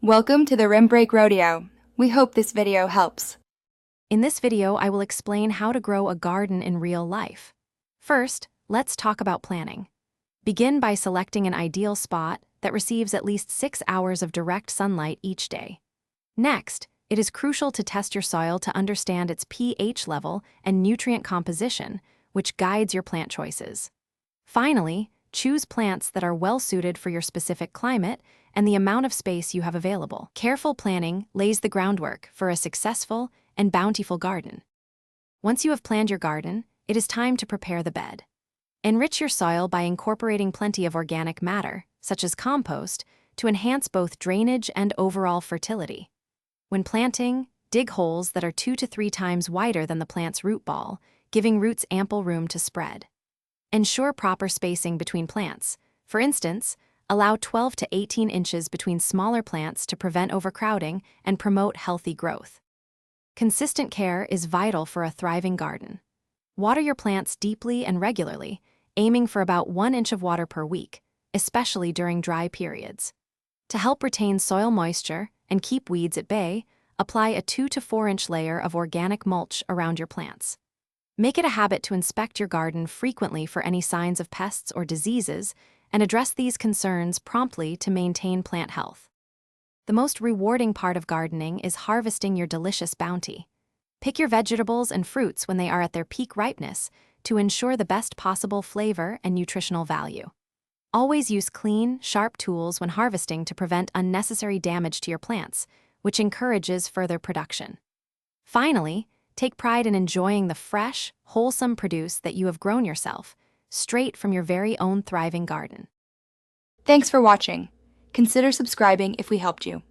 Welcome to the Rim Break Rodeo. We hope this video helps. In this video, I will explain how to grow a garden in real life. First, let's talk about planning. Begin by selecting an ideal spot that receives at least 6 hours of direct sunlight each day. Next, it is crucial to test your soil to understand its pH level and nutrient composition, which guides your plant choices. Finally, choose plants that are well-suited for your specific climate and the amount of space you have available. Careful planning lays the groundwork for a successful and bountiful garden. Once you have planned your garden, it is time to prepare the bed. Enrich your soil by incorporating plenty of organic matter, such as compost, to enhance both drainage and overall fertility. When planting, dig holes that are 2 to 3 times wider than the plant's root ball, giving roots ample room to spread. Ensure proper spacing between plants. For instance, allow 12 to 18 inches between smaller plants to prevent overcrowding and promote healthy growth. Consistent care is vital for a thriving garden. Water your plants deeply and regularly, aiming for about 1 inch of water per week, especially during dry periods. To help retain soil moisture and keep weeds at bay, apply a 2 to 4 inch layer of organic mulch around your plants. Make it a habit to inspect your garden frequently for any signs of pests or diseases and address these concerns promptly to maintain plant health. The most rewarding part of gardening is harvesting your delicious bounty. Pick your vegetables and fruits when they are at their peak ripeness to ensure the best possible flavor and nutritional value. Always use clean, sharp tools when harvesting to prevent unnecessary damage to your plants, which encourages further production. Finally, take pride in enjoying the fresh, wholesome produce that you have grown yourself, straight from your very own thriving garden. Thanks for watching. Consider subscribing if we helped you.